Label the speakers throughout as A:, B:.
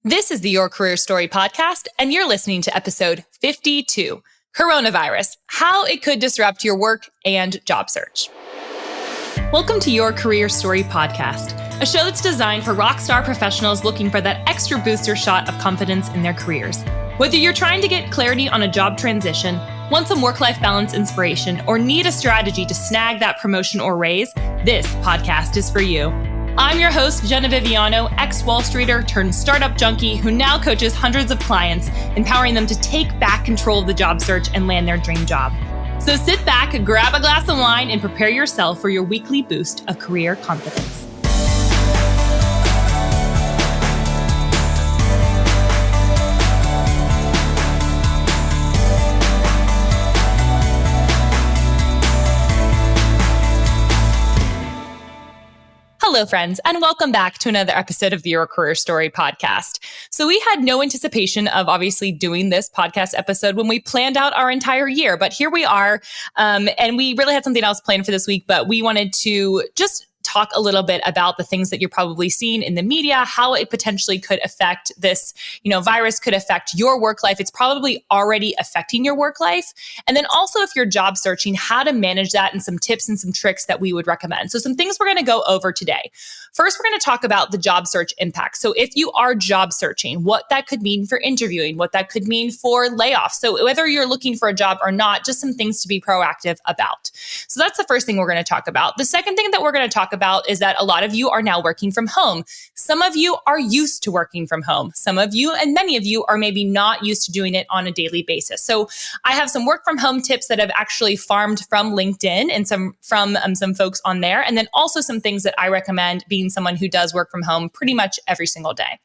A: This is the Your Career Story podcast, and you're listening to episode 52, Coronavirus, How It Could Disrupt Your Work and Job Search. Welcome to Your Career Story podcast, a show that's designed for rockstar professionals looking for that extra booster shot of confidence in their careers. Whether you're trying to get clarity on a job transition, want some work-life balance inspiration, or need a strategy to snag that promotion or raise, this podcast is for you. I'm your host, Jenna Viviano, ex-Wall Streeter turned startup junkie who now coaches hundreds of clients, empowering them to take back control of the job search and land their dream job. So sit back, grab a glass of wine, and prepare yourself for your weekly boost of career confidence. Hello, friends, and welcome back to another episode of the Your Career Story podcast. So we had no anticipation of obviously doing this podcast episode when we planned out our entire year, but here we are. And we really had something else planned for this week, but we wanted to just talk a little bit about the things that you're probably seeing in the media, how it potentially could affect this, virus could affect your work life. It's probably already affecting your work life. And then also if you're job searching, how to manage that and some tips and some tricks that we would recommend. So some things we're going to go over today. First, we're going to talk about the job search impact. So if you are job searching, what that could mean for interviewing, what that could mean for layoffs. So whether you're looking for a job or not, just some things to be proactive about. So that's the first thing we're going to talk about. The second thing that we're going to talk about is that a lot of you are now working from home. Some of you are used to working from home. Some of you and many of you are maybe not used to doing it on a daily basis. So I have some work from home tips that I've actually farmed from LinkedIn and some folks on there. And then also some things that I recommend being someone who does work from home pretty much every single day.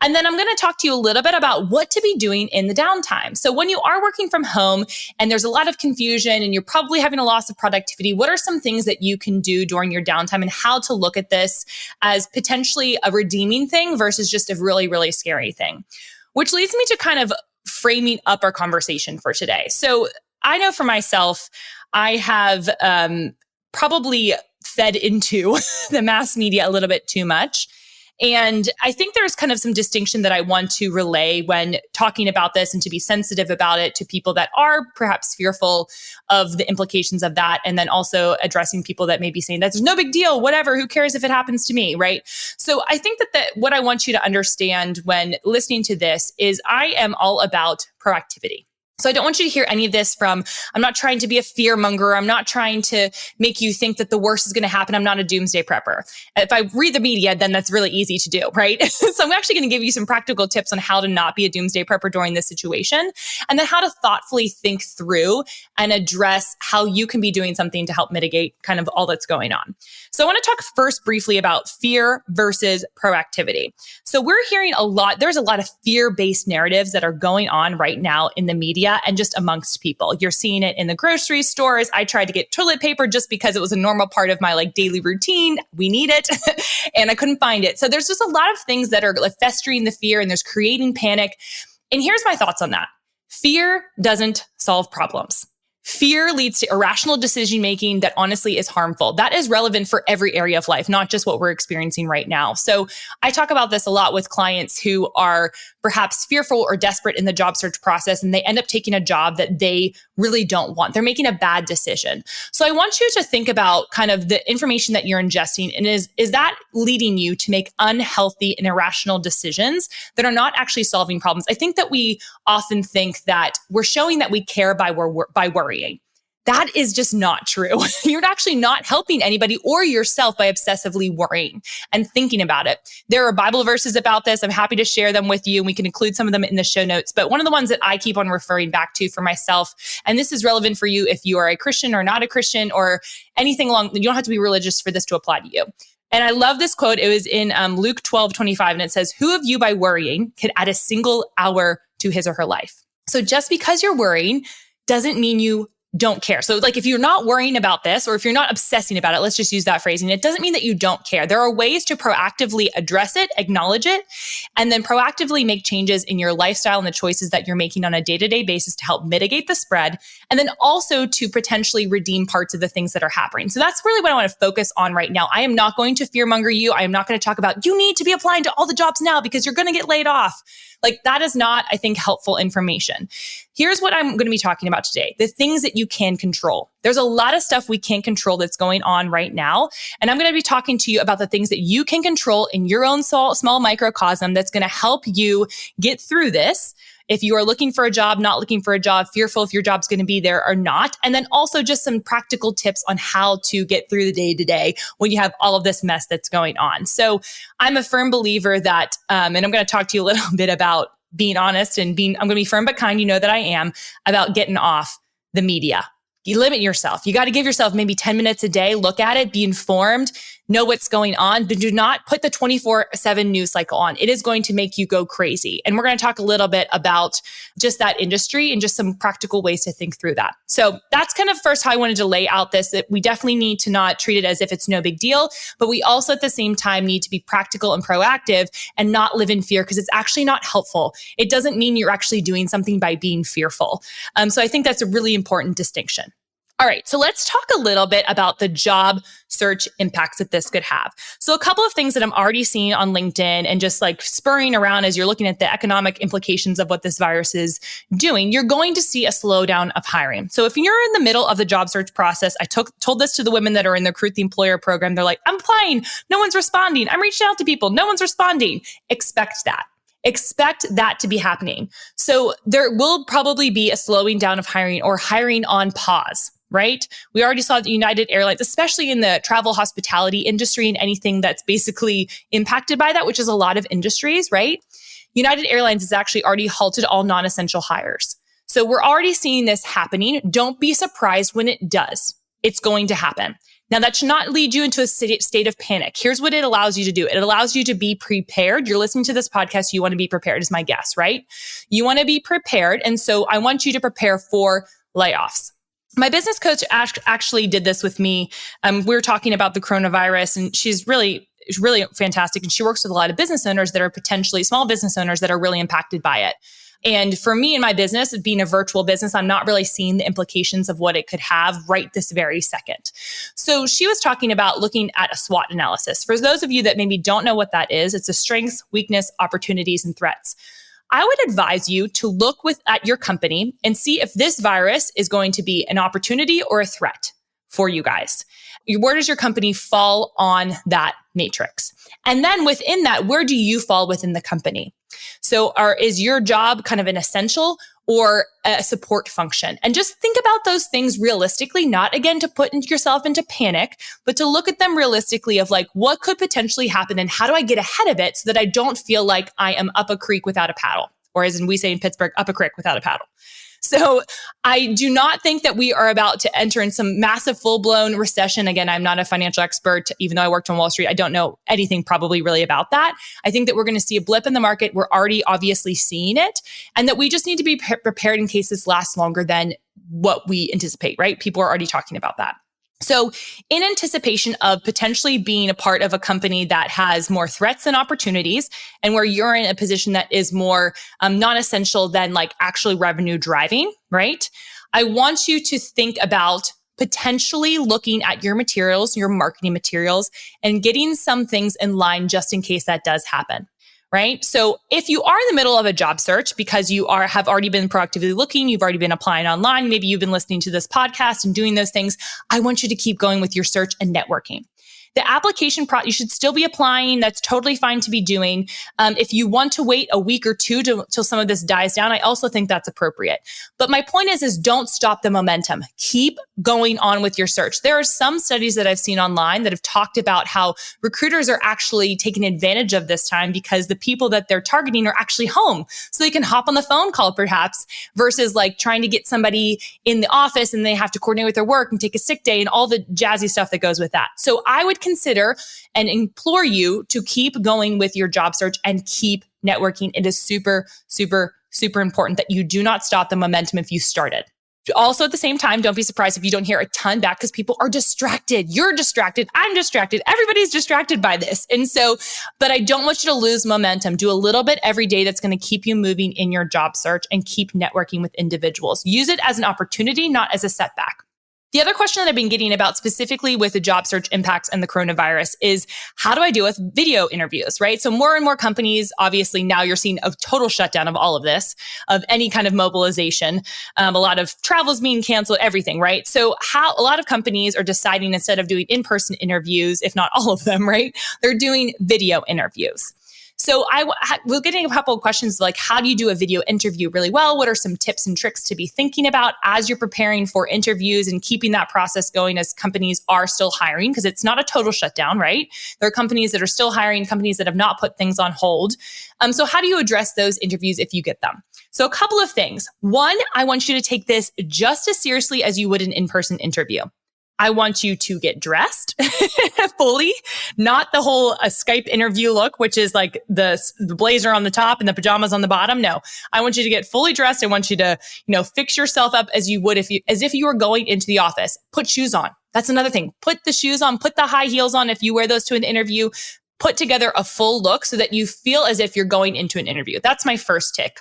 A: And then I'm going to talk to you a little bit about what to be doing in the downtime. So when you are working from home and there's a lot of confusion and you're probably having a loss of productivity, what are some things that you can do during your downtime and how to look at this as potentially a redeeming thing versus just a really, really scary thing? Which leads me to kind of framing up our conversation for today. So I know for myself, I have probably fed into the mass media a little bit too much. And I think there's kind of some distinction that I want to relay when talking about this and to be sensitive about it to people that are perhaps fearful of the implications of that. And then also addressing people that may be saying that's no big deal, whatever, who cares if it happens to me, right? So I think that what I want you to understand when listening to this is I am all about proactivity. So I don't want you to hear any of this from, I'm not trying to be a fear monger. I'm not trying to make you think that the worst is going to happen. I'm not a doomsday prepper. If I read the media, then that's really easy to do, right? So I'm actually going to give you some practical tips on how to not be a doomsday prepper during this situation, and then how to thoughtfully think through and address how you can be doing something to help mitigate kind of all that's going on. So I want to talk first briefly about fear versus proactivity. So we're hearing there's a lot of fear-based narratives that are going on right now in the media and just amongst people. You're seeing it in the grocery stores. I tried to get toilet paper just because it was a normal part of my daily routine. We need it. And I couldn't find it. So there's just a lot of things that are festering the fear and there's creating panic. And here's my thoughts on that. Fear doesn't solve problems. Fear leads to irrational decision-making that honestly is harmful. That is relevant for every area of life, not just what we're experiencing right now. So I talk about this a lot with clients who are perhaps fearful or desperate in the job search process, and they end up taking a job that they really don't want. They're making a bad decision. So I want you to think about kind of the information that you're ingesting, and is that leading you to make unhealthy and irrational decisions that are not actually solving problems? I think that we often think that we're showing that we care by worrying. That is just not true. You're actually not helping anybody or yourself by obsessively worrying and thinking about it. There are Bible verses about this. I'm happy to share them with you, and we can include some of them in the show notes. But one of the ones that I keep on referring back to for myself, and this is relevant for you if you are a Christian or not a Christian or anything along, you don't have to be religious for this to apply to you. And I love this quote. It was in Luke 12:25, and it says, "Who of you by worrying can add a single hour to his or her life?" So just because you're worrying doesn't mean you don't care. So if you're not worrying about this, or if you're not obsessing about it, let's just use that phrasing. It doesn't mean that you don't care. There are ways to proactively address it, acknowledge it, and then proactively make changes in your lifestyle and the choices that you're making on a day-to-day basis to help mitigate the spread, and then also to potentially redeem parts of the things that are happening. So that's really what I want to focus on right now. I am not going to fearmonger you. I am not going to talk about you need to be applying to all the jobs now because you're going to get laid off. Like that is not, I think, helpful information. Here's what I'm going to be talking about today. The things that you can control. There's a lot of stuff we can't control that's going on right now. And I'm going to be talking to you about the things that you can control in your own small microcosm that's going to help you get through this. If you are looking for a job, not looking for a job, fearful if your job's going to be there or not. And then also just some practical tips on how to get through the day to day when you have all of this mess that's going on. So I'm a firm believer that, and I'm going to talk to you a little bit about being honest and I'm going to be firm but kind. You know that I am about getting off the media. You limit yourself. You got to give yourself maybe 10 minutes a day, look at it, be informed, know what's going on, but do not put the 24/7 news cycle on. It is going to make you go crazy. And we're going to talk a little bit about just that industry and just some practical ways to think through that. So that's kind of first how I wanted to lay out this, that we definitely need to not treat it as if it's no big deal, but we also at the same time need to be practical and proactive and not live in fear because it's actually not helpful. It doesn't mean you're actually doing something by being fearful. So I think that's a really important distinction. All right, so let's talk a little bit about the job search impacts that this could have. So a couple of things that I'm already seeing on LinkedIn and just like spurring around as you're looking at the economic implications of what this virus is doing, you're going to see a slowdown of hiring. So if you're in the middle of the job search process, I told this to the women that are in the Recruit the Employer program. They're like, I'm applying, no one's responding. I'm reaching out to people, no one's responding. Expect that to be happening. So there will probably be a slowing down of hiring or hiring on pause. Right? We already saw that United Airlines, especially in the travel hospitality industry and anything that's basically impacted by that, which is a lot of industries, right? United Airlines has actually already halted all non-essential hires. So we're already seeing this happening. Don't be surprised when it does. It's going to happen. Now, that should not lead you into a state of panic. Here's what it allows you to do. It allows you to be prepared. You're listening to this podcast. You want to be prepared is my guess, right? You want to be prepared. And so I want you to prepare for layoffs. My business coach actually did this with me. We were talking about the coronavirus, and she's really fantastic. And she works with a lot of business owners that are potentially small business owners that are really impacted by it. And for me and my business, being a virtual business, I'm not really seeing the implications of what it could have right this very second. So she was talking about looking at a SWOT analysis. For those of you that maybe don't know what that is, it's a strengths, weakness, opportunities, and threats. I would advise you to look at your company and see if this virus is going to be an opportunity or a threat for you guys. Where does your company fall on that matrix? And then within that, where do you fall within the company? So is your job kind of an essential or a support function? And just think about those things realistically, not again to put yourself into panic, but to look at them realistically of like, what could potentially happen and how do I get ahead of it so that I don't feel like I am up a creek without a paddle? Or as we say in Pittsburgh, up a creek without a paddle. So I do not think that we are about to enter in some massive full-blown recession. Again, I'm not a financial expert. Even though I worked on Wall Street, I don't know anything probably really about that. I think that we're going to see a blip in the market. We're already obviously seeing it. And that we just need to be prepared in case this lasts longer than what we anticipate, right? People are already talking about that. So in anticipation of potentially being a part of a company that has more threats than opportunities and where you're in a position that is more non-essential than like actually revenue driving, right? I want you to think about potentially looking at your materials, your marketing materials, and getting some things in line just in case that does happen. Right? So if you are in the middle of a job search because you have already been proactively looking, you've already been applying online, maybe you've been listening to this podcast and doing those things, I want you to keep going with your search and networking. The application you should still be applying. That's totally fine to be doing. If you want to wait a week or two till some of this dies down, I also think that's appropriate. But my point is don't stop the momentum. Keep going on with your search. There are some studies that I've seen online that have talked about how recruiters are actually taking advantage of this time because the people that they're targeting are actually home. So they can hop on the phone call perhaps versus like trying to get somebody in the office and they have to coordinate with their work and take a sick day and all the jazzy stuff that goes with that. So I would consider and implore you to keep going with your job search and keep networking. It is super, super, super important that you do not stop the momentum if you started. Also, at the same time, don't be surprised if you don't hear a ton back because people are distracted. You're distracted. I'm distracted. Everybody's distracted by this. And so, but I don't want you to lose momentum. Do a little bit every day that's going to keep you moving in your job search and keep networking with individuals. Use it as an opportunity, not as a setback. The other question that I've been getting about specifically with the job search impacts and the coronavirus is how do I deal with video interviews, right? So more and more companies, obviously now you're seeing a total shutdown of all of this, of any kind of mobilization. A lot of travels being canceled, everything, right? So how a lot of companies are deciding instead of doing in-person interviews, if not all of them, right? They're doing video interviews. So we're getting a couple of questions like, how do you do a video interview really well? What are some tips and tricks to be thinking about as you're preparing for interviews and keeping that process going as companies are still hiring? Because it's not a total shutdown, right? There are companies that are still hiring, companies that have not put things on hold. So how do you address those interviews if you get them? So a couple of things. One, I want you to take this just as seriously as you would an in-person interview. I want you to get dressed fully, not the whole Skype interview look, which is like the blazer on the top and the pajamas on the bottom. No, I want you to get fully dressed. I want you to, fix yourself up as you would as if you were going into the office. Put shoes on. That's another thing. Put the shoes on, put the high heels on if you wear those to an interview. Put together a full look so that you feel as if you're going into an interview. That's my first tip.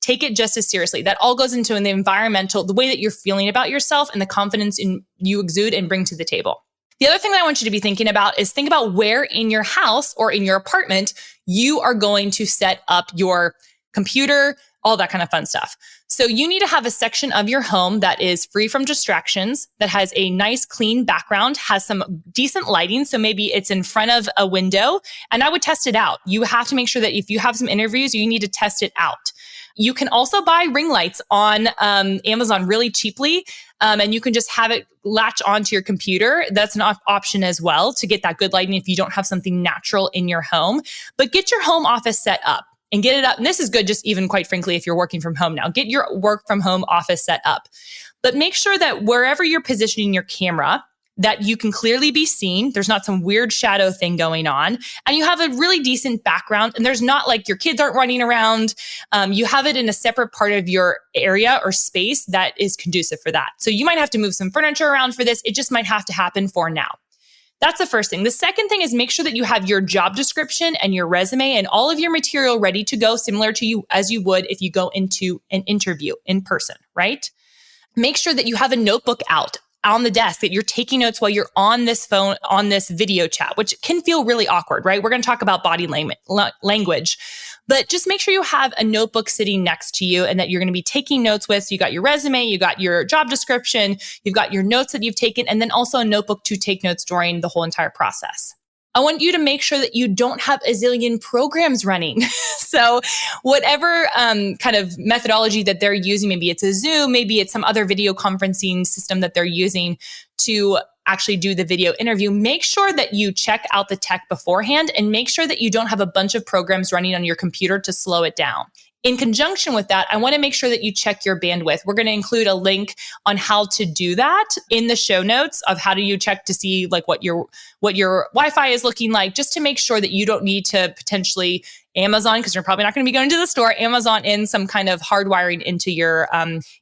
A: Take it just as seriously. That all goes into the way that you're feeling about yourself and the confidence you exude and bring to the table. The other thing that I want you to be thinking about is think about where in your house or in your apartment you are going to set up your computer, all that kind of fun stuff. So you need to have a section of your home that is free from distractions, that has a nice clean background, has some decent lighting. So maybe it's in front of a window, and I would test it out. You have to make sure that if you have some interviews, you need to test it out. You can also buy ring lights on Amazon really cheaply, and you can just have it latch onto your computer. That's an option as well to get that good lighting if you don't have something natural in your home. But get your home office set up. And get it up. And this is good, just even quite frankly, if you're working from home now, get your work from home office set up. But make sure that wherever you're positioning your camera, that you can clearly be seen. There's not some weird shadow thing going on. And you have a really decent background. And there's not like your kids aren't running around. You have it in a separate part of your area or space that is conducive for that. So you might have to move some furniture around for this. It just might have to happen for now. That's the first thing. The second thing is make sure that you have your job description and your resume and all of your material ready to go, similar to you as you would if you go into an interview in person, right? Make sure that you have a notebook out on the desk, that you're taking notes while you're on this phone, on this video chat, which can feel really awkward, right? We're going to talk about body language, but just make sure you have a notebook sitting next to you and that you're going to be taking notes with. So you got your resume, you got your job description, you've got your notes that you've taken, and then also a notebook to take notes during the whole entire process. I want you to make sure that you don't have a zillion programs running. So whatever kind of methodology that they're using, maybe it's a Zoom, maybe it's some other video conferencing system that they're using to actually do the video interview, make sure that you check out the tech beforehand and make sure that you don't have a bunch of programs running on your computer to slow it down. In conjunction with that, I want to make sure that you check your bandwidth. We're going to include a link on how to do that in the show notes of how do you check to see like what your Wi-Fi is looking like, just to make sure that you don't need to potentially Amazon, because you're probably not going to be going to the store, Amazon in some kind of hardwiring into your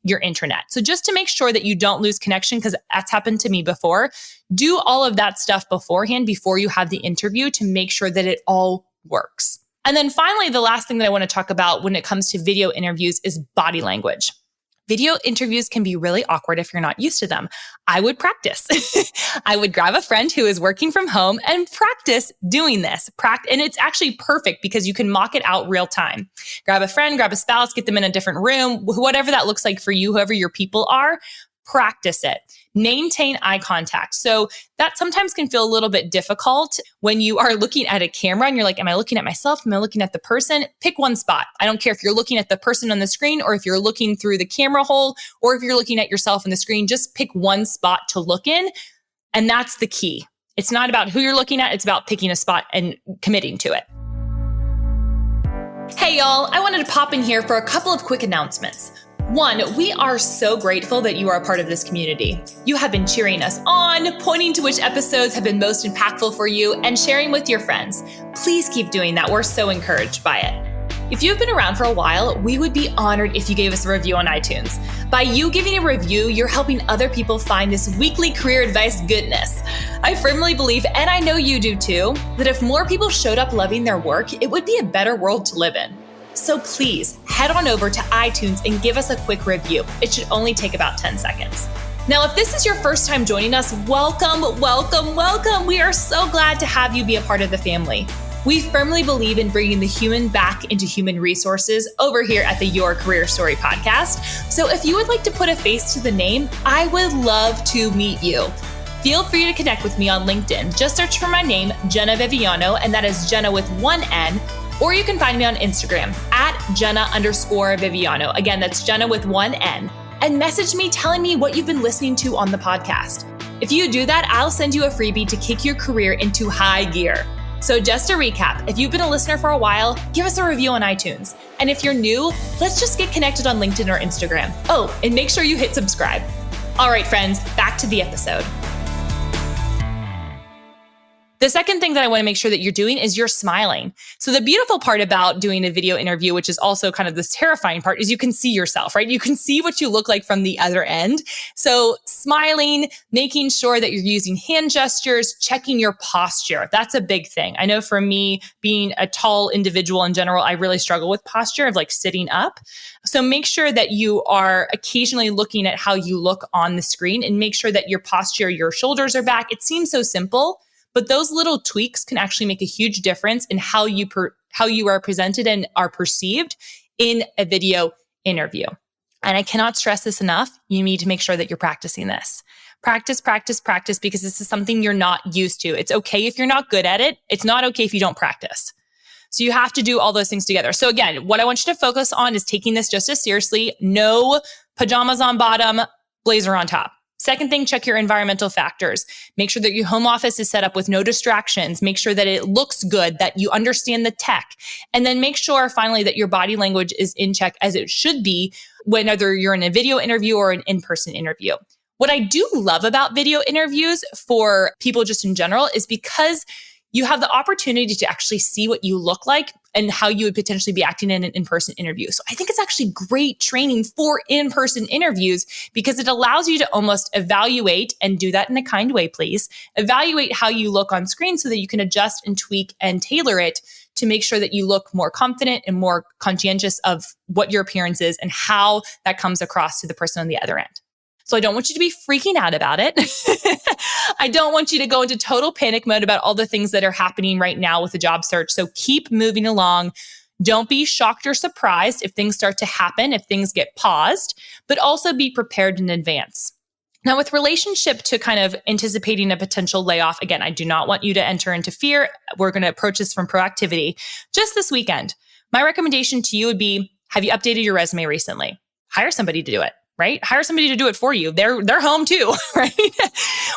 A: intranet. So just to make sure that you don't lose connection, because that's happened to me before, do all of that stuff beforehand before you have the interview to make sure that it all works. And then finally, the last thing that I want to talk about when it comes to video interviews is body language. Video interviews can be really awkward if you're not used to them. I would practice. I would grab a friend who is working from home and practice doing this. And it's actually perfect because you can mock it out real time. Grab a friend, grab a spouse, get them in a different room, whatever that looks like for you, whoever your people are, practice it. Maintain eye contact. So that sometimes can feel a little bit difficult when you are looking at a camera and you're like, am I looking at myself? Am I looking at the person? Pick one spot. I don't care if you're looking at the person on the screen or if you're looking through the camera hole or if you're looking at yourself on the screen, just pick one spot to look in. And that's the key. It's not about who you're looking at. It's about picking a spot and committing to it. Hey y'all, I wanted to pop in here for a couple of quick announcements. One, we are so grateful that you are a part of this community. You have been cheering us on, pointing to which episodes have been most impactful for you, and sharing with your friends. Please keep doing that. We're so encouraged by it. If you've been around for a while, we would be honored if you gave us a review on iTunes. By you giving a review, you're helping other people find this weekly career advice goodness. I firmly believe, and I know you do too, that if more people showed up loving their work, it would be a better world to live in. So please head on over to iTunes and give us a quick review. It should only take about 10 seconds. Now, if this is your first time joining us, welcome, welcome, welcome. We are so glad to have you be a part of the family. We firmly believe in bringing the human back into human resources over here at the Your Career Story podcast. So if you would like to put a face to the name, I would love to meet you. Feel free to connect with me on LinkedIn. Just search for my name, Jenna Viviano, and that is Jenna with one N. Or you can find me on Instagram at Jenna_Viviano. Again, that's Jenna with one N. And message me telling me what you've been listening to on the podcast. If you do that, I'll send you a freebie to kick your career into high gear. So just to recap, if you've been a listener for a while, give us a review on iTunes. And if you're new, let's just get connected on LinkedIn or Instagram. Oh, and make sure you hit subscribe. All right, friends, back to the episode. The second thing that I want to make sure that you're doing is you're smiling. So the beautiful part about doing a video interview, which is also kind of this terrifying part, is you can see yourself, right? You can see what you look like from the other end. So smiling, making sure that you're using hand gestures, checking your posture. That's a big thing. I know for me, being a tall individual in general, I really struggle with posture of like sitting up. So make sure that you are occasionally looking at how you look on the screen and make sure that your posture, your shoulders are back. It seems so simple, but those little tweaks can actually make a huge difference in how you are presented and are perceived in a video interview. And I cannot stress this enough. You need to make sure that you're practicing this. Practice, practice, practice, because this is something you're not used to. It's okay if you're not good at it. It's not okay if you don't practice. So you have to do all those things together. So again, what I want you to focus on is taking this just as seriously. No pajamas on bottom, blazer on top. Second thing, check your environmental factors. Make sure that your home office is set up with no distractions. Make sure that it looks good, that you understand the tech. And then make sure finally that your body language is in check as it should be whether you're in a video interview or an in-person interview. What I do love about video interviews for people just in general is because you have the opportunity to actually see what you look like and how you would potentially be acting in an in-person interview. So I think it's actually great training for in-person interviews because it allows you to almost evaluate, and do that in a kind way, please, evaluate how you look on screen so that you can adjust and tweak and tailor it to make sure that you look more confident and more conscientious of what your appearance is and how that comes across to the person on the other end. So I don't want you to be freaking out about it. I don't want you to go into total panic mode about all the things that are happening right now with the job search. So keep moving along. Don't be shocked or surprised if things start to happen, if things get paused, but also be prepared in advance. Now, with relationship to kind of anticipating a potential layoff, again, I do not want you to enter into fear. We're going to approach this from Proactivity. Just this weekend, my recommendation to you would be, have you updated your resume recently? Hire somebody to do it. Right? Hire somebody to do it for you. They're home too, right?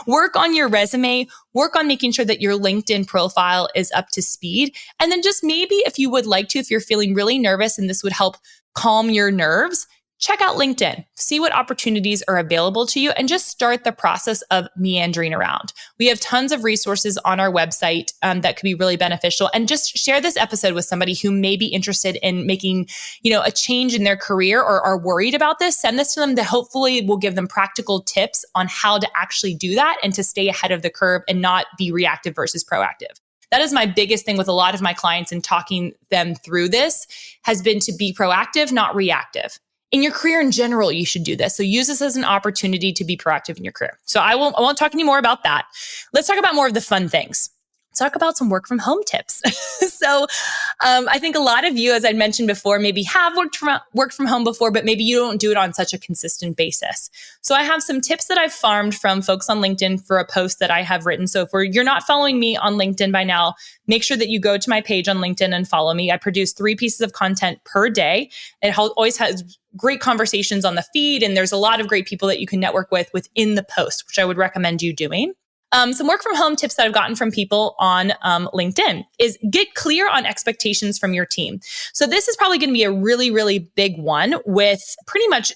A: Work on your resume, work on making sure that your LinkedIn profile is up to speed. And then just maybe if you would like to, if you're feeling really nervous and this would help calm your nerves, check out LinkedIn, see what opportunities are available to you, and just start the process of meandering around. We have tons of resources on our website that could be really beneficial. And just share this episode with somebody who may be interested in making, a change in their career or are worried about this. Send this to them that hopefully will give them practical tips on how to actually do that and to stay ahead of the curve and not be reactive versus proactive. That is my biggest thing with a lot of my clients and talking them through this has been to be proactive, not reactive. In your career in general, you should do this. So use this as an opportunity to be proactive in your career. So I won't talk any more about that. Let's talk about more of the fun things. Let's talk about some work from home tips. So I think a lot of you, as I mentioned before, maybe have worked from home before, but maybe you don't do it on such a consistent basis. So I have some tips that I've farmed from folks on LinkedIn for a post that I have written. So if you're not following me on LinkedIn by now, make sure that you go to my page on LinkedIn and follow me. I produce 3 pieces of content per day. It always has great conversations on the feed, and there's a lot of great people that you can network with within the post, which I would recommend you doing. Some work from home tips that I've gotten from people on LinkedIn is get clear on expectations from your team. So this is probably going to be a really, really big one with pretty much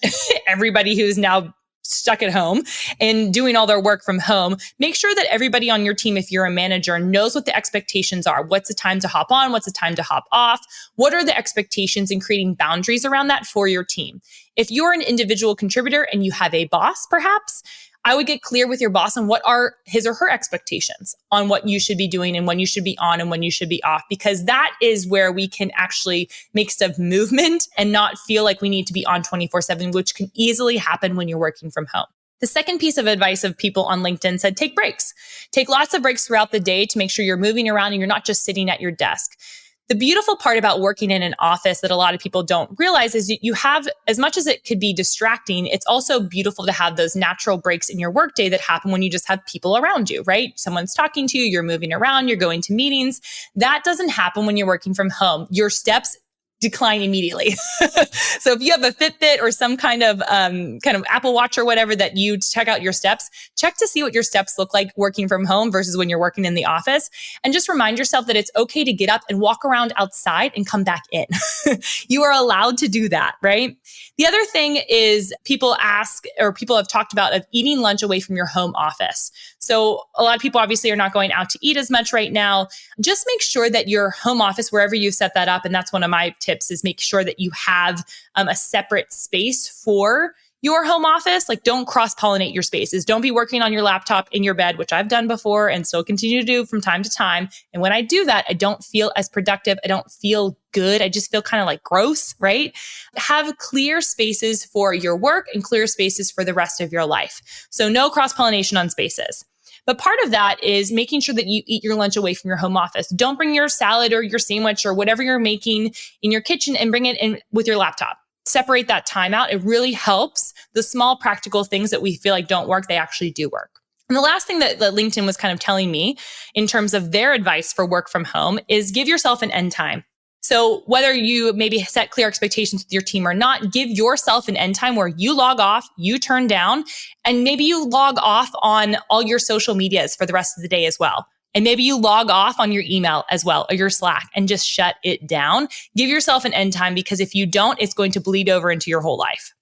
A: everybody who's now stuck at home and doing all their work from home, make sure that everybody on your team, if you're a manager, knows what the expectations are. What's the time to hop on? What's the time to hop off? What are the expectations, and creating boundaries around that for your team? If you're an individual contributor and you have a boss, perhaps, I would get clear with your boss on what are his or her expectations on what you should be doing and when you should be on and when you should be off, because that is where we can actually make stuff movement and not feel like we need to be on 24/7, which can easily happen when you're working from home. The second piece of advice of people on LinkedIn said, take breaks. Take lots of breaks throughout the day to make sure you're moving around and you're not just sitting at your desk. The beautiful part about working in an office that a lot of people don't realize is you have, as much as it could be distracting, it's also beautiful to have those natural breaks in your workday that happen when you just have people around you, right? Someone's talking to you, you're moving around, you're going to meetings. That doesn't happen when you're working from home. Your steps decline immediately. So if you have a Fitbit or some kind of Apple Watch or whatever that you check out your steps, check to see what your steps look like working from home versus when you're working in the office. And just remind yourself that it's okay to get up and walk around outside and come back in. You are allowed to do that, right? The other thing is people ask, or people have talked about, of eating lunch away from your home office. So a lot of people obviously are not going out to eat as much right now. Just make sure that your home office, wherever you set that up, and that's one of my tips, is make sure that you have a separate space for your home office. Like, don't cross-pollinate your spaces. Don't be working on your laptop in your bed, which I've done before and still continue to do from time to time. And when I do that, I don't feel as productive. I don't feel good. I just feel kind of like gross, right? Have clear spaces for your work and clear spaces for the rest of your life. So no cross-pollination on spaces. But part of that is making sure that you eat your lunch away from your home office. Don't bring your salad or your sandwich or whatever you're making in your kitchen and bring it in with your laptop. Separate that time out. It really helps. The small practical things that we feel like don't work, they actually do work. And the last thing that LinkedIn was kind of telling me in terms of their advice for work from home is give yourself an end time. So whether you maybe set clear expectations with your team or not, give yourself an end time where you log off, you turn down, and maybe you log off on all your social medias for the rest of the day as well. And maybe you log off on your email as well, or your Slack, and just shut it down. Give yourself an end time, because if you don't, it's going to bleed over into your whole life.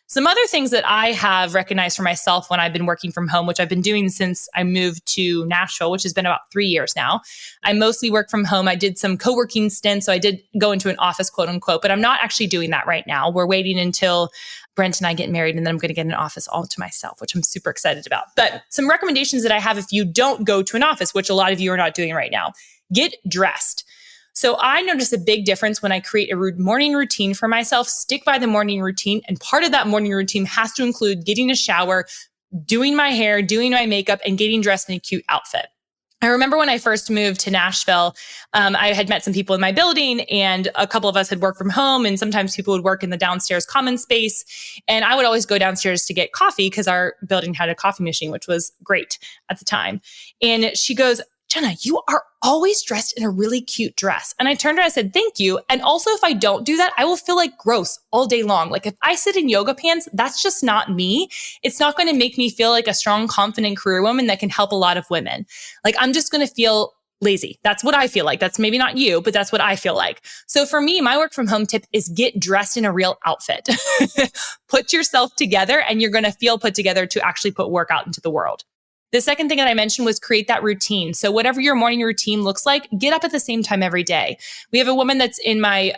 A: Some other things that I have recognized for myself when I've been working from home, which I've been doing since I moved to Nashville, which has been about 3 years now. I mostly work from home. I did some co-working stints, so I did go into an office, quote unquote, but I'm not actually doing that right now. We're waiting until Brent and I get married, and then I'm going to get an office all to myself, which I'm super excited about. But some recommendations that I have if you don't go to an office, which a lot of you are not doing right now: get dressed. So I notice a big difference when I create a morning routine for myself, stick by the morning routine. And part of that morning routine has to include getting a shower, doing my hair, doing my makeup, and getting dressed in a cute outfit. I remember when I first moved to Nashville, I had met some people in my building, and a couple of us had worked from home, and sometimes people would work in the downstairs common space. And I would always go downstairs to get coffee because our building had a coffee machine, which was great at the time. And she goes, "Jenna, you are always dressed in a really cute dress." And I turned to her and I said, "Thank you. And also, if I don't do that, I will feel like gross all day long. Like if I sit in yoga pants, that's just not me. It's not going to make me feel like a strong, confident career woman that can help a lot of women. Like I'm just going to feel lazy." That's what I feel like. That's maybe not you, but that's what I feel like. So for me, my work from home tip is get dressed in a real outfit. Put yourself together, and you're going to feel put together to actually put work out into the world. The second thing that I mentioned was create that routine. So whatever your morning routine looks like, get up at the same time every day. We have a woman that's in my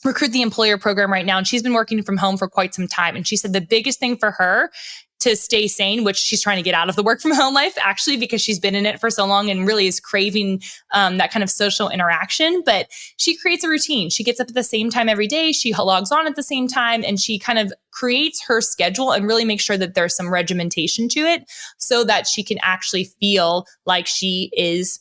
A: Recruit the Employer program right now, and she's been working from home for quite some time. And she said the biggest thing for her to stay sane, which she's trying to get out of the work from home life, actually, because she's been in it for so long and really is craving that kind of social interaction. But she creates a routine. She gets up at the same time every day. She logs on at the same time, and she kind of creates her schedule and really makes sure that there's some regimentation to it so that she can actually feel like she is,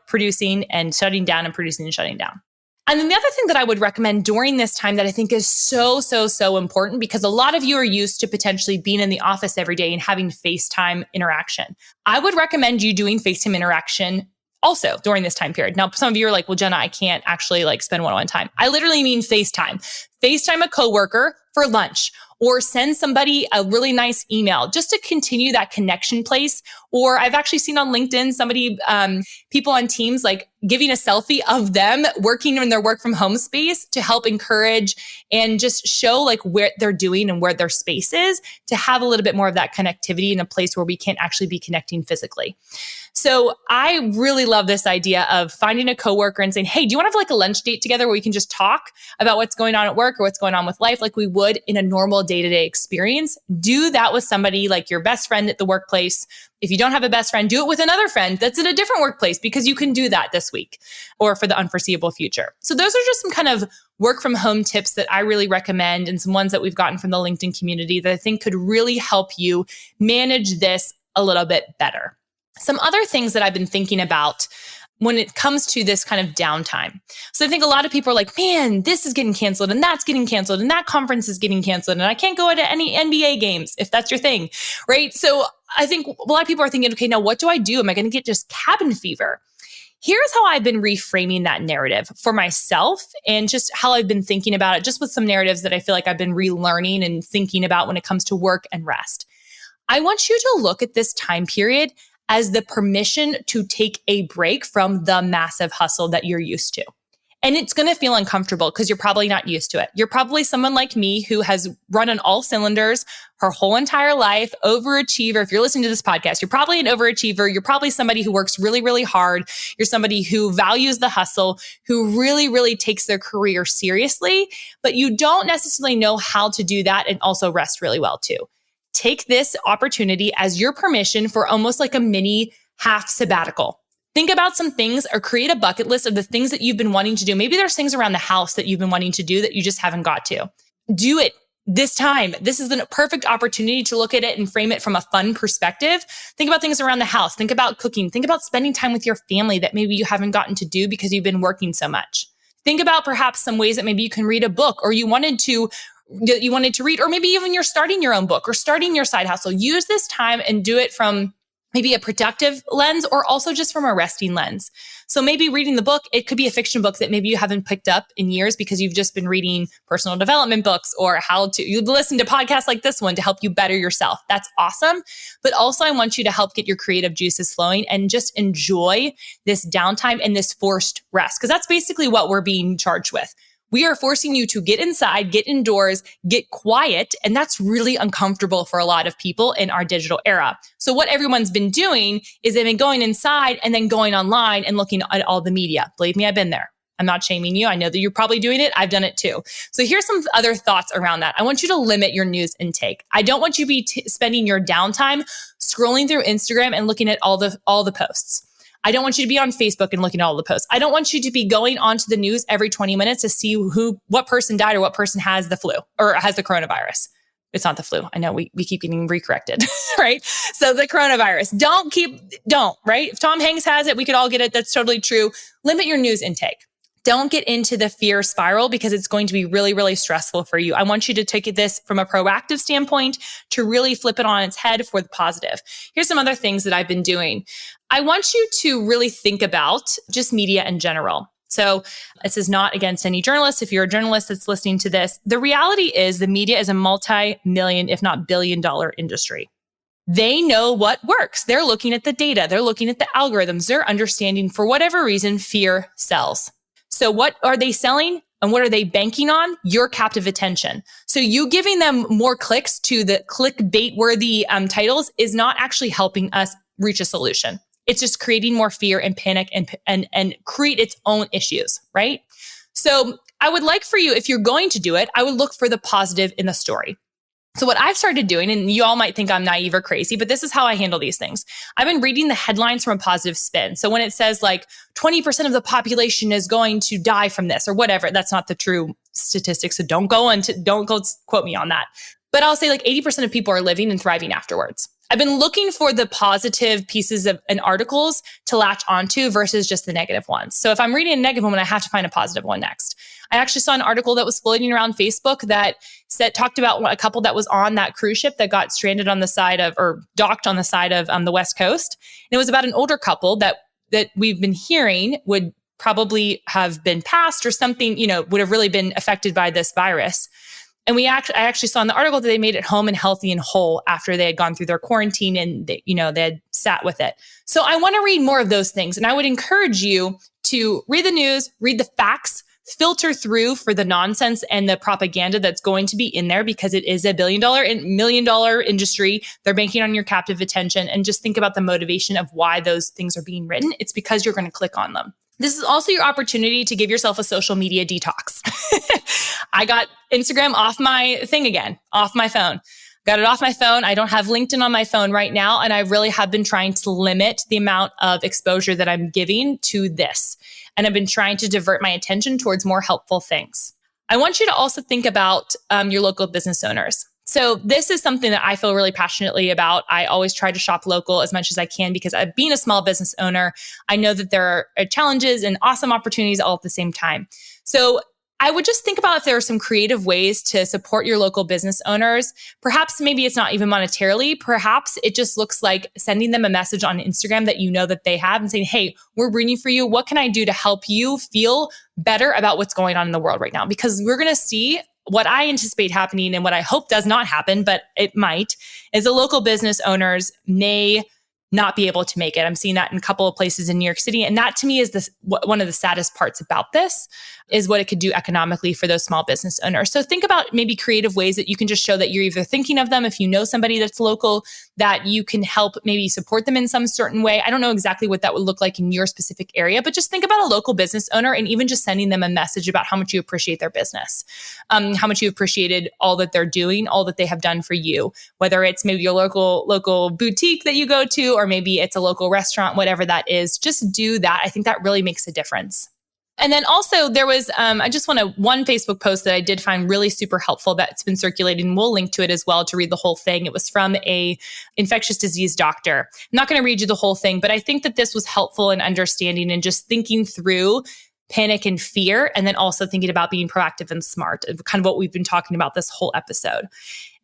A: producing and shutting down and producing and shutting down. And then the other thing that I would recommend during this time that I think is so, so, so important, because a lot of you are used to potentially being in the office every day and having FaceTime interaction. I would recommend you doing FaceTime interaction also during this time period. Now, some of you are like, "Well, Jenna, I can't actually spend one-on-one time." I literally mean FaceTime. FaceTime a coworker for lunch, or send somebody a really nice email just to continue that connection place. Or I've actually seen on LinkedIn, people on Teams giving a selfie of them working in their work from home space to help encourage and just show like what they're doing and where their space is, to have a little bit more of that connectivity in a place where we can't actually be connecting physically. So I really love this idea of finding a coworker and saying, hey, do you want to have like a lunch date together where we can just talk about what's going on at work or what's going on with life like we would in a normal day-to-day experience? Do that with somebody like your best friend at the workplace. If you don't have a best friend, do it with another friend that's in a different workplace, because you can do that this week or for the unforeseeable future. So those are just some kind of work from home tips that I really recommend, and some ones that we've gotten from the LinkedIn community that I think could really help you manage this a little bit better. Some other things that I've been thinking about when it comes to this kind of downtime. So I think a lot of people are like, man, this is getting canceled and that's getting canceled and that conference is getting canceled and I can't go to any NBA games if that's your thing, right? So I think a lot of people are thinking, okay, now what do I do? Am I going to get just cabin fever? Here's how I've been reframing that narrative for myself, and just how I've been thinking about it, just with some narratives that I feel like I've been relearning and thinking about when it comes to work and rest. I want you to look at this time period as the permission to take a break from the massive hustle that you're used to. And it's going to feel uncomfortable because you're probably not used to it. You're probably someone like me who has run on all cylinders her whole entire life, overachiever. If you're listening to this podcast, you're probably an overachiever. You're probably somebody who works really, really hard. You're somebody who values the hustle, who really, really takes their career seriously, but you don't necessarily know how to do that and also rest really well too. Take this opportunity as your permission for almost like a mini half sabbatical. Think about some things, or create a bucket list of the things that you've been wanting to do. Maybe there's things around the house that you've been wanting to do that you just haven't got to. Do it this time. This is the perfect opportunity to look at it and frame it from a fun perspective. Think about things around the house. Think about cooking. Think about spending time with your family that maybe you haven't gotten to do because you've been working so much. Think about perhaps some ways that maybe you can read a book, or you wanted to read, or maybe even you're starting your own book or starting your side hustle. Use this time and do it from maybe a productive lens, or also just from a resting lens. So maybe reading the book, it could be a fiction book that maybe you haven't picked up in years because you've just been reading personal development books, or you listen to podcasts like this one to help you better yourself. That's awesome. But also I want you to help get your creative juices flowing and just enjoy this downtime and this forced rest, because that's basically what we're being charged with. We are forcing you to get inside, get indoors, get quiet. And that's really uncomfortable for a lot of people in our digital era. So what everyone's been doing is they've been going inside and then going online and looking at all the media. Believe me, I've been there. I'm not shaming you. I know that you're probably doing it. I've done it too. So here's some other thoughts around that. I want you to limit your news intake. I don't want you to be spending your downtime scrolling through Instagram and looking at all the posts. I don't want you to be on Facebook and looking at all the posts. I don't want you to be going onto the news every 20 minutes to see what person died or what person has the flu or has the coronavirus. It's not the flu. I know we keep getting recorrected, right? So the coronavirus, right? If Tom Hanks has it, we could all get it. That's totally true. Limit your news intake. Don't get into the fear spiral, because it's going to be really, really stressful for you. I want you to take this from a proactive standpoint to really flip it on its head for the positive. Here's some other things that I've been doing. I want you to really think about just media in general. So this is not against any journalists. If you're a journalist that's listening to this, the reality is the media is a multi-million, if not billion-dollar industry. They know what works. They're looking at the data. They're looking at the algorithms. They're understanding, for whatever reason, fear sells. So what are they selling and what are they banking on? Your captive attention. So you giving them more clicks to the clickbait-worthy titles is not actually helping us reach a solution. It's just creating more fear and panic and create its own issues, right? So I would like for you, if you're going to do it, I would look for the positive in the story. So what I've started doing, and you all might think I'm naive or crazy, but this is how I handle these things. I've been reading the headlines from a positive spin. So when it says like 20% of the population is going to die from this or whatever, that's not the true statistics. So don't go quote me on that. But I'll say like 80% of people are living and thriving afterwards. I've been looking for the positive pieces and articles to latch onto versus just the negative ones. So if I'm reading a negative one, I have to find a positive one next. I actually saw an article that was floating around Facebook that talked about a couple that was on that cruise ship that got stranded on the side of, or docked on the side of the West Coast. And it was about an older couple that we've been hearing would probably have been passed or something, would have really been affected by this virus. And I actually saw in the article that they made it home and healthy and whole after they had gone through their quarantine and they had sat with it. So I want to read more of those things. And I would encourage you to read the news, read the facts, filter through for the nonsense and the propaganda that's going to be in there, because it is $1 billion and $1 million industry. They're banking on your captive attention, and just think about the motivation of why those things are being written. It's because you're going to click on them. This is also your opportunity to give yourself a social media detox. I got Instagram off my thing again, off my phone. Got it off my phone. I don't have LinkedIn on my phone right now. And I really have been trying to limit the amount of exposure that I'm giving to this. And I've been trying to divert my attention towards more helpful things. I want you to also think about your local business owners. So this is something that I feel really passionately about. I always try to shop local as much as I can, because being a small business owner, I know that there are challenges and awesome opportunities all at the same time. So I would just think about if there are some creative ways to support your local business owners. Perhaps maybe it's not even monetarily. Perhaps it just looks like sending them a message on Instagram that you know that they have and saying, hey, we're rooting for you. What can I do to help you feel better about what's going on in the world right now? Because we're going to see what I anticipate happening, and what I hope does not happen, but it might, is the local business owners may not be able to make it. I'm seeing that in a couple of places in New York City. And that to me is one of the saddest parts about this, is what it could do economically for those small business owners. So think about maybe creative ways that you can just show that you're either thinking of them, if you know somebody that's local, that you can help maybe support them in some certain way. I don't know exactly what that would look like in your specific area, but just think about a local business owner and even just sending them a message about how much you appreciate their business, how much you appreciated all that they're doing, all that they have done for you, whether it's maybe your local boutique that you go to, or maybe it's a local restaurant, whatever that is. Just do that. I think that really makes a difference. And then also there was, I just want one Facebook post that I did find really super helpful that's been circulating, and we'll link to it as well to read the whole thing. It was from a infectious disease doctor. I'm not going to read you the whole thing, but I think that this was helpful in understanding and just thinking through panic and fear, and then also thinking about being proactive and smart, kind of what we've been talking about this whole episode.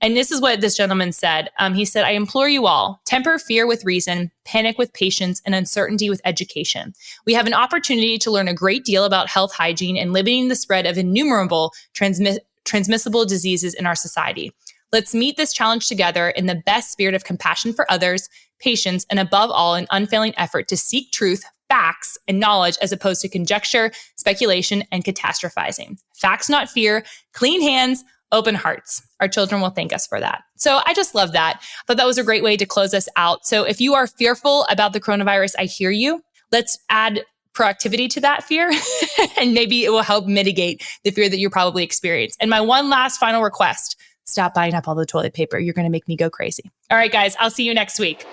A: And this is what this gentleman said. He said, I implore you all, temper fear with reason, panic with patience, and uncertainty with education. We have an opportunity to learn a great deal about health hygiene and limiting the spread of innumerable transmissible diseases in our society. Let's meet this challenge together in the best spirit of compassion for others, patience, and above all, an unfailing effort to seek truth, facts, and knowledge as opposed to conjecture, speculation, and catastrophizing. Facts, not fear, clean hands, open hearts. Our children will thank us for that. So I just love that. I thought that was a great way to close us out. So if you are fearful about the coronavirus, I hear you. Let's add proactivity to that fear, and maybe it will help mitigate the fear that you probably experience. And my one last final request, stop buying up all the toilet paper. You're going to make me go crazy. All right, guys, I'll see you next week.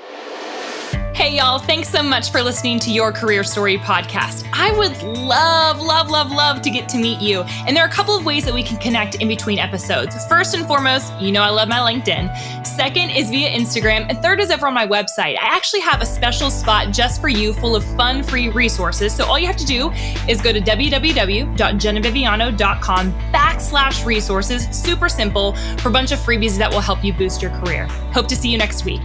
A: Hey, y'all, thanks so much for listening to Your Career Story podcast. I would love to get to meet you. And there are a couple of ways that we can connect in between episodes. First and foremost, you know I love my LinkedIn. Second is via Instagram. And third is over on my website. I actually have a special spot just for you full of fun, free resources. So all you have to do is go to www.jennaviviano.com/resources. Super simple, for a bunch of freebies that will help you boost your career. Hope to see you next week.